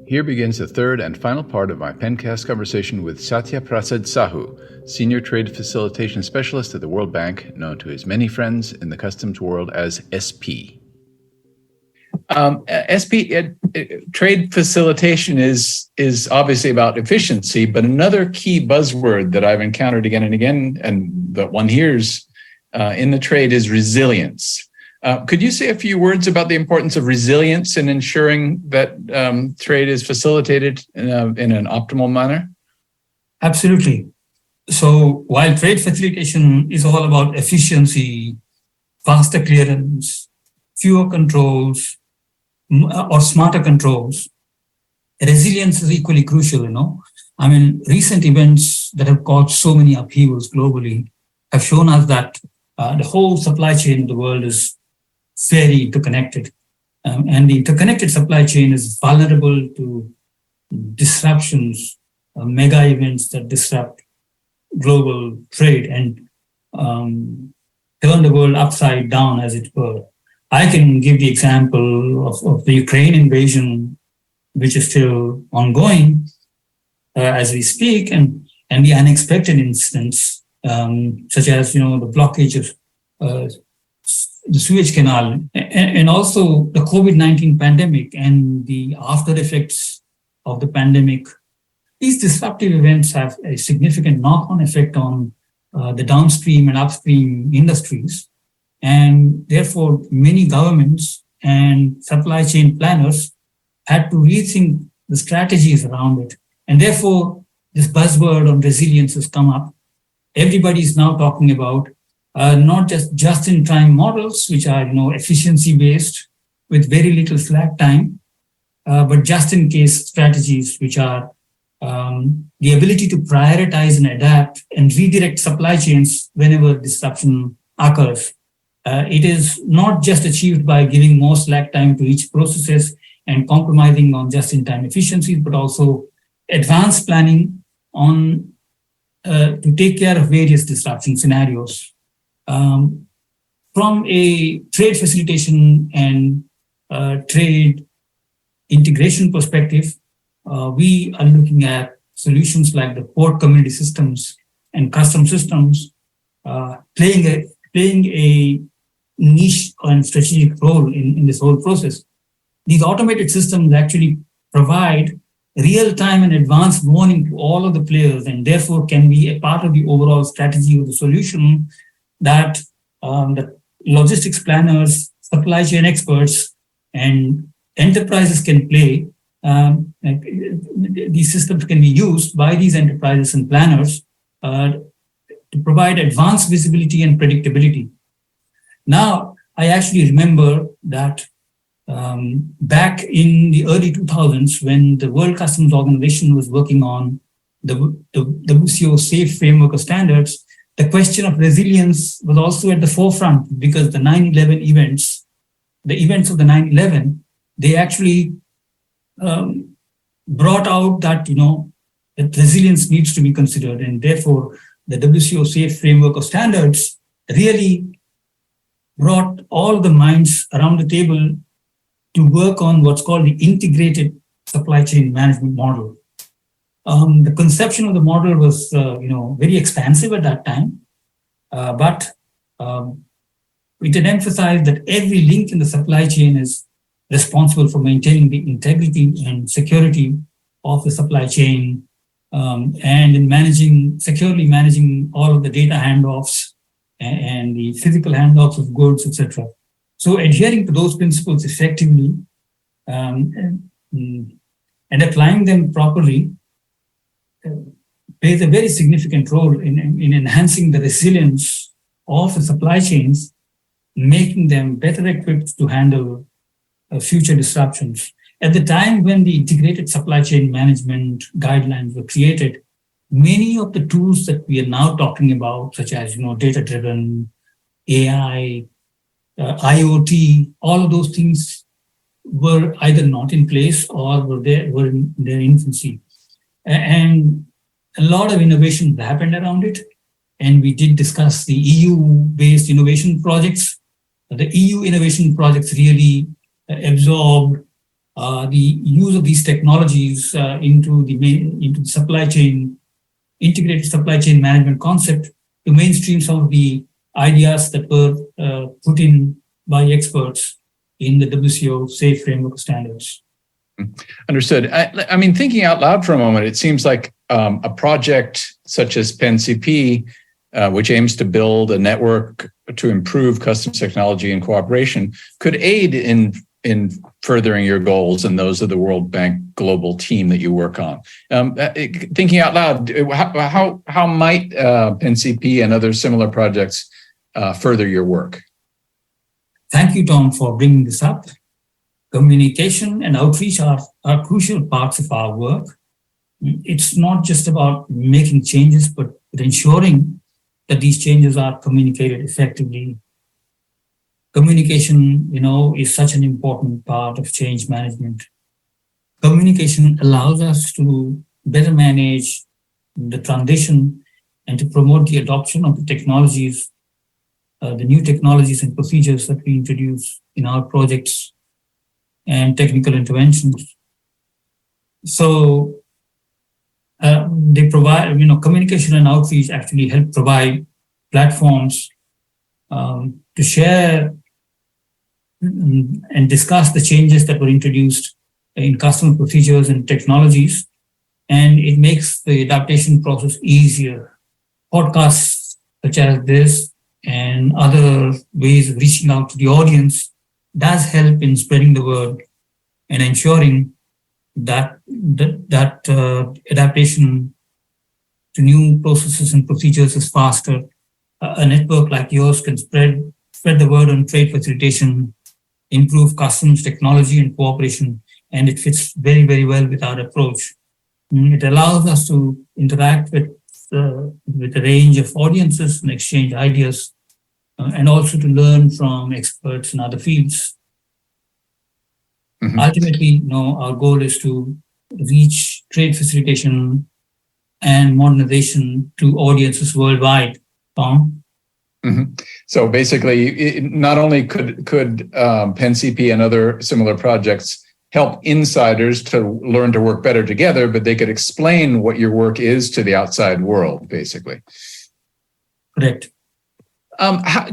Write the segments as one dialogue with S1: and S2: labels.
S1: Here begins the third and final part of my Pencast conversation with Satya Prasad Sahu, Senior Trade Facilitation Specialist at the World Bank, known to his many friends in the customs world as SP. Trade facilitation is obviously about efficiency, but another key buzzword that I've encountered again and again, and that one hears in the trade, is resilience. Could you say a few words about the importance of resilience in ensuring that trade is facilitated in an optimal manner?
S2: Absolutely. So while trade facilitation is all about efficiency, faster clearance, fewer controls, or smarter controls, resilience is equally crucial, recent events that have caused so many upheavals globally have shown us that the whole supply chain of the world is very interconnected. And the interconnected supply chain is vulnerable to disruptions, mega events that disrupt global trade and turn the world upside down, as it were. I can give the example of the Ukraine invasion, which is still ongoing as we speak, and the unexpected incidents, such as the blockage of the Suez Canal, and also the COVID-19 pandemic and the after effects of the pandemic. These disruptive events have a significant knock-on effect on the downstream and upstream industries. And therefore, many governments and supply chain planners had to rethink the strategies around it. And therefore, this buzzword on resilience has come up. Everybody is now talking about not just-in-time models, which are efficiency-based with very little slack time, but just-in-case strategies, which are the ability to prioritize and adapt and redirect supply chains whenever disruption occurs. It is not just achieved by giving more slack time to each processes and compromising on just-in-time efficiencies, but also advanced planning on to take care of various disruption scenarios. From a trade facilitation and trade integration perspective, we are looking at solutions like the port community systems and custom systems playing a niche and strategic role in this whole process. These automated systems actually provide real-time and advanced warning to all of the players, and therefore can be a part of the overall strategy of the solution that the logistics planners, supply chain experts, and enterprises can play. These systems can be used by these enterprises and planners to provide advanced visibility and predictability. Now, I actually remember that back in the early 2000s, when the World Customs Organization was working on the WCO Safe Framework of Standards, the question of resilience was also at the forefront, because the 9/11 events, the events of the 9/11, they actually brought out that, that resilience needs to be considered. And therefore, the WCO Safe Framework of Standards really brought all the minds around the table to work on what's called the integrated supply chain management model. The conception of the model was, very expansive at that time, but it had emphasized that every link in the supply chain is responsible for maintaining the integrity and security of the supply chain, and in securely managing all of the data handoffs and the physical handoffs of goods, etc. So adhering to those principles effectively and applying them properly plays a very significant role in enhancing the resilience of the supply chains, making them better equipped to handle future disruptions. At the time when the integrated supply chain management guidelines were created, many of the tools that we are now talking about, such as data-driven, AI, IoT, all of those things were either not in place or were in their infancy. And a lot of innovation happened around it. And we did discuss the EU-based innovation projects. The EU innovation projects really absorbed the use of these technologies into the supply chain, integrated supply chain management concept to mainstream some of the ideas that were put in by experts in the WCO SAFE framework of standards.
S1: Understood. I mean, thinking out loud for a moment, it seems like a project such as PenCP, which aims to build a network to improve customs technology and cooperation, could aid in furthering your goals and those of the World Bank global team that you work on. Thinking out loud, how might PenCP and other similar projects further your work?
S2: Thank you, Tom, for bringing this up. Communication and outreach are crucial parts of our work. It's not just about making changes, but ensuring that these changes are communicated effectively. Communication, is such an important part of change management. Communication allows us to better manage the transition and to promote the adoption of the technologies, the new technologies and procedures that we introduce in our projects and technical interventions. So they provide, communication and outreach actually help provide platforms to share and discuss the changes that were introduced in customer procedures and technologies, and it makes the adaptation process easier. Podcasts such as this and other ways of reaching out to the audience does help in spreading the word and ensuring that adaptation to new processes and procedures is faster. A network like yours can spread the word on trade facilitation, improve customs technology and cooperation, and it fits very, very well with our approach. It allows us to interact with a range of audiences and exchange ideas, and also to learn from experts in other fields. Mm-hmm. Ultimately, our goal is to reach trade facilitation and modernization to audiences worldwide. Tom?
S1: Mm-hmm. So basically, not only could PenCP and other similar projects help insiders to learn to work better together, but they could explain what your work is to the outside world, basically.
S2: Correct.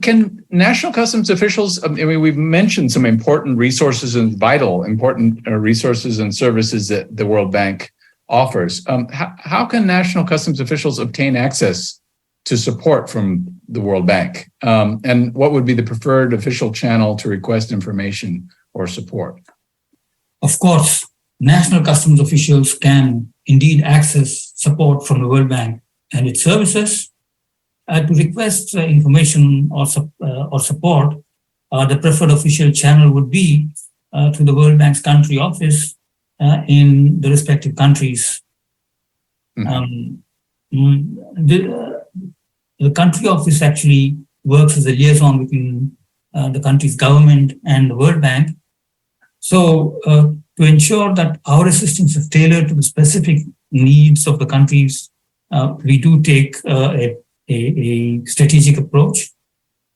S1: Can national customs officials, we've mentioned some important resources and important resources and services that the World Bank offers. How can national customs officials obtain access to support from the World Bank? And what would be the preferred official channel to request information or support?
S2: Of course, national customs officials can indeed access support from the World Bank and its services. To request information or support, the preferred official channel would be to the World Bank's country office in the respective countries. Mm-hmm. The country office actually works as a liaison between the country's government and the World Bank. So to ensure that our assistance is tailored to the specific needs of the countries, we do take a strategic approach.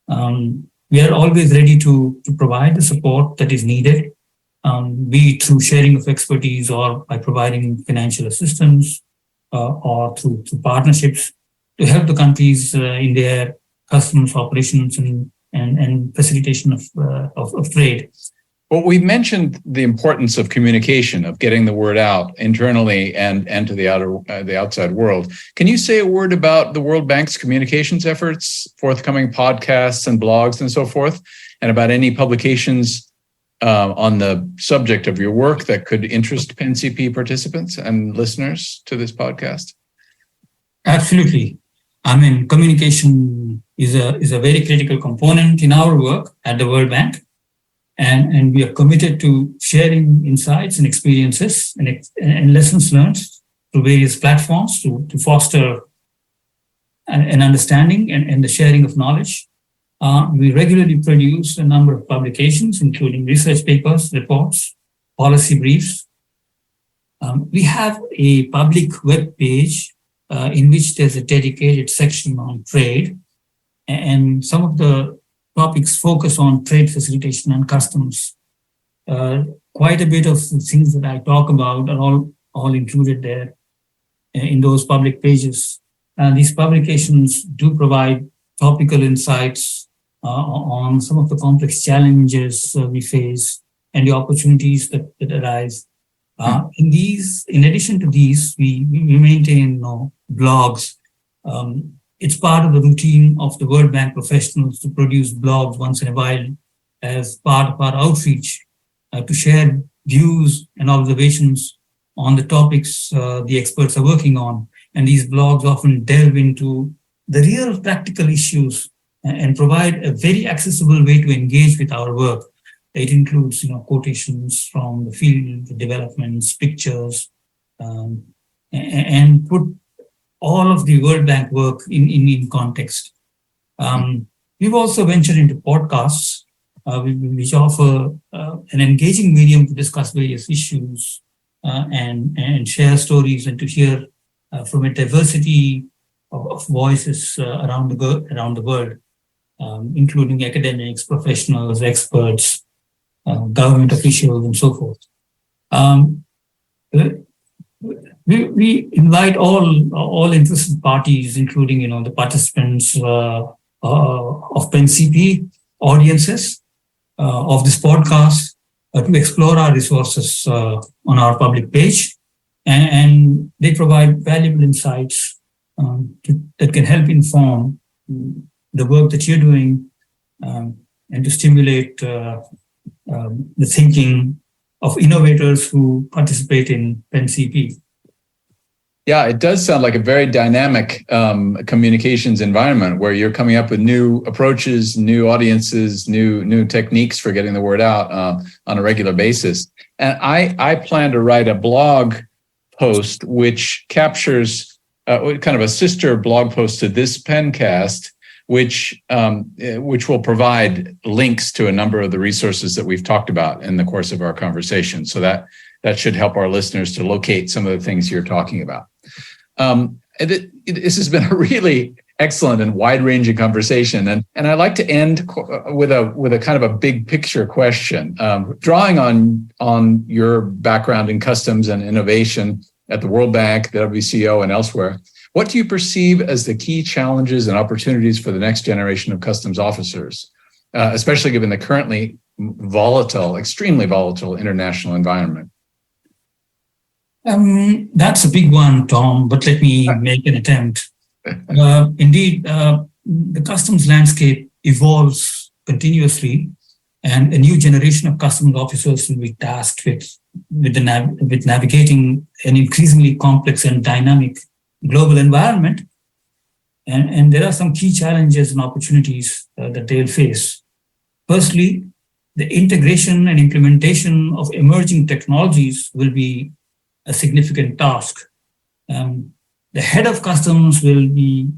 S2: We are always ready to provide the support that is needed, be it through sharing of expertise or by providing financial assistance or through partnerships to help the countries in their customs operations and facilitation of trade.
S1: Well, we mentioned the importance of communication, of getting the word out internally and to the outside world. Can you say a word about the World Bank's communications efforts, forthcoming podcasts and blogs and so forth, and about any publications on the subject of your work that could interest PenCP participants and listeners to this podcast?
S2: Absolutely. Communication is a very critical component in our work at the World Bank. And we are committed to sharing insights and experiences and lessons learned through various platforms to foster an understanding and the sharing of knowledge. We regularly produce a number of publications, including research papers, reports, policy briefs. We have a public web page in which there's a dedicated section on trade, and some of the topics focus on trade facilitation and customs. quite a bit of things that I talk about are all included there in those public pages. These publications do provide topical insights on some of the complex challenges we face and the opportunities that arise. In addition to these, we maintain blogs. It's part of the routine of the World Bank professionals to produce blogs once in a while as part of our outreach to share views and observations on the topics the experts are working on. And these blogs often delve into the real practical issues and provide a very accessible way to engage with our work. It includes, quotations from the field, developments, pictures, and put all of the World Bank work in context. We've also ventured into podcasts, which offer an engaging medium to discuss various issues and share stories and to hear from a diversity of voices around the world, including academics, professionals, experts, government officials, and so forth. We invite all interested parties, including the participants of PenCP audiences of this podcast, to explore our resources on our public page, and they provide valuable insights that can help inform the work that you're doing and to stimulate the thinking of innovators who participate in PenCP.
S1: Yeah, it does sound like a very dynamic communications environment where you're coming up with new approaches, new audiences, new techniques for getting the word out on a regular basis. And I plan to write a blog post which captures kind of a sister blog post to this Pencast, which will provide links to a number of the resources that we've talked about in the course of our conversation. So that should help our listeners to locate some of the things you're talking about. This has been a really excellent and wide-ranging conversation, and I'd like to end with a kind of a big picture question, drawing on your background in customs and innovation at the World Bank, the WCO, and elsewhere. What do you perceive as the key challenges and opportunities for the next generation of customs officers, especially given the currently extremely volatile international environment?
S2: That's a big one, Tom, but let me make an attempt. Indeed, the customs landscape evolves continuously, and a new generation of customs officers will be tasked with navigating an increasingly complex and dynamic global environment. And there are some key challenges and opportunities that they'll face. Firstly, the integration and implementation of emerging technologies will be a significant task. The head of customs will be,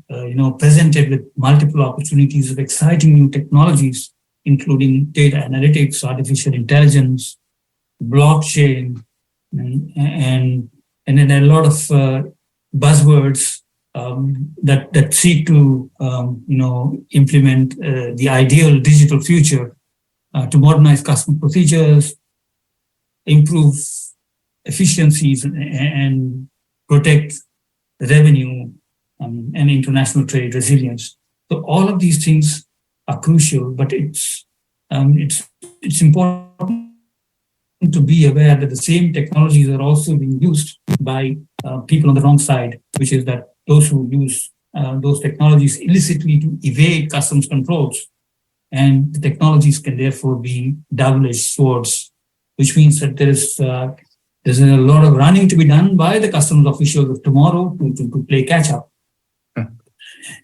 S2: presented with multiple opportunities of exciting new technologies, including data analytics, artificial intelligence, blockchain, and then a lot of buzzwords that seek to, implement the ideal digital future to modernize customs procedures, improve efficiencies, and protect revenue and international trade resilience. So all of these things are crucial, but it's important to be aware that the same technologies are also being used by people on the wrong side, which is that those who use those technologies illicitly to evade customs controls. And the technologies can therefore be double-edged swords, which means that there's a lot of running to be done by the customs officials of tomorrow to play catch up.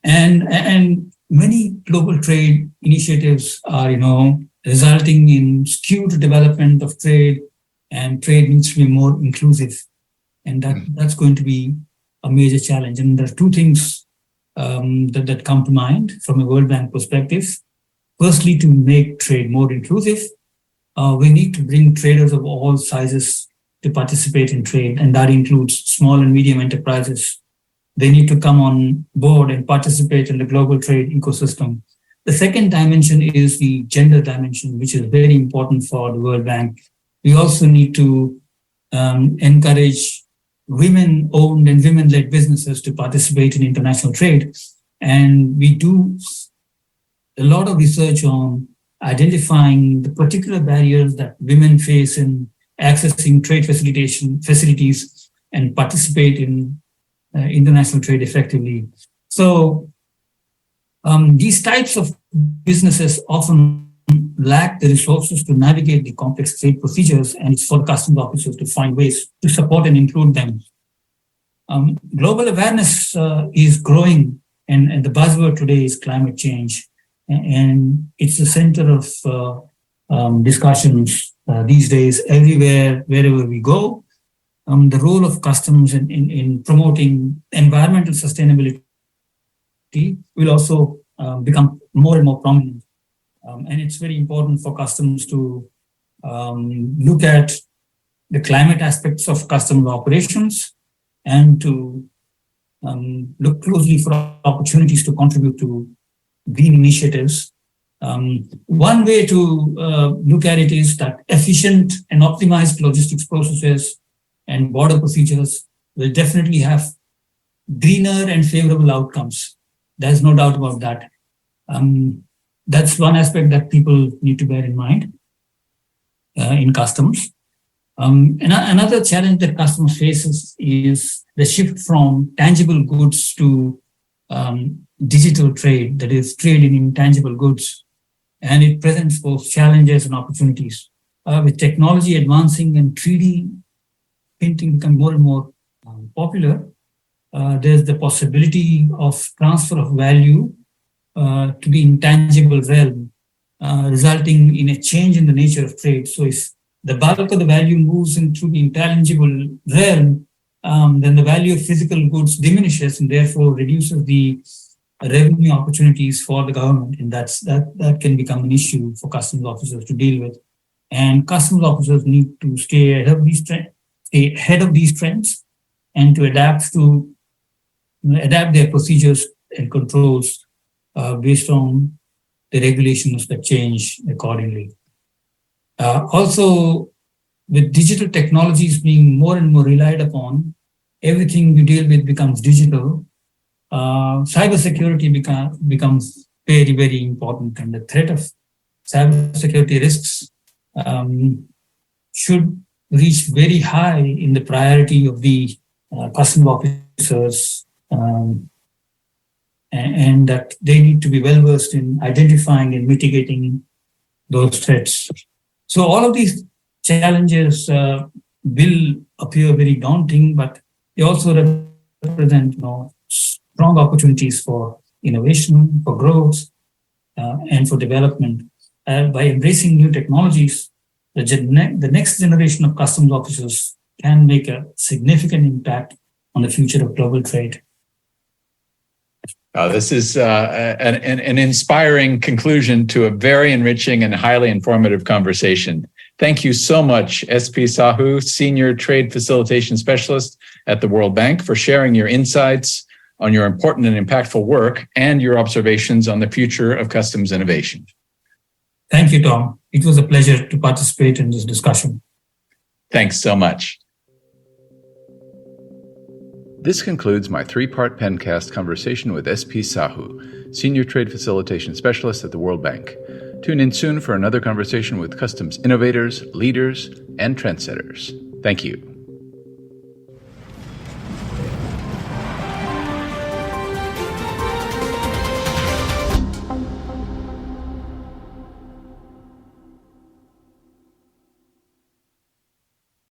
S2: And many global trade initiatives are, resulting in skewed development of trade, and trade needs to be more inclusive. And that's going to be a major challenge. And there are two things that come to mind from a World Bank perspective. Firstly, to make trade more inclusive, we need to bring traders of all sizes to participate in trade, and that includes small and medium enterprises. They need to come on board and participate in the global trade ecosystem. The second dimension is the gender dimension, which is very important for the World Bank, We also need to encourage women-owned and women-led businesses to participate in international trade. And we do a lot of research on identifying the particular barriers that women face in accessing trade facilitation facilities and participate in international trade effectively. So these types of businesses often lack the resources to navigate the complex trade procedures, and it's for customs officers to find ways to support and include them. Global awareness is growing, and the buzzword today is climate change, and it's the center of discussions these days everywhere, wherever we go. The role of customs in promoting environmental sustainability will also become more and more prominent. And it's very important for customs to look at the climate aspects of customs operations and to look closely for opportunities to contribute to green initiatives. One way to look at it is that efficient and optimized logistics processes and border procedures will definitely have greener and favorable outcomes. There's no doubt about that. That's one aspect that people need to bear in mind in customs. Another challenge that customs faces is the shift from tangible goods to digital trade, that is, trade in intangible goods. And it presents both challenges and opportunities. With technology advancing and 3D printing becoming more and more popular, there's the possibility of transfer of value to the intangible realm, resulting in a change in the nature of trade. So if the bulk of the value moves into the intangible realm, then the value of physical goods diminishes and therefore reduces the revenue opportunities for the government. And that can become an issue for customs officers to deal with. And customs officers need to stay ahead of these trends and to adapt their procedures and controls based on the regulations that change accordingly. Also, with digital technologies being more and more relied upon, everything we deal with becomes digital. Cybersecurity becomes very, very important, and the threat of cybersecurity risks should reach very high in the priority of the customs officers, and that they need to be well versed in identifying and mitigating those threats. So all of these challenges will appear very daunting, but they also represent strong opportunities for innovation, for growth, and for development. By embracing new technologies, the next generation of customs officers can make a significant impact on the future of global trade.
S1: This is an inspiring conclusion to a very enriching and highly informative conversation. Thank you so much, SP Sahu, Senior Trade Facilitation Specialist at the World Bank, for sharing your insights on your important and impactful work and your observations on the future of customs innovation.
S2: Thank you, Tom. It was a pleasure to participate in this discussion.
S1: Thanks so much. This concludes my three-part Pencast conversation with SP Sahu, Senior Trade Facilitation Specialist at the World Bank. Tune in soon for another conversation with customs innovators, leaders, and trendsetters. Thank you.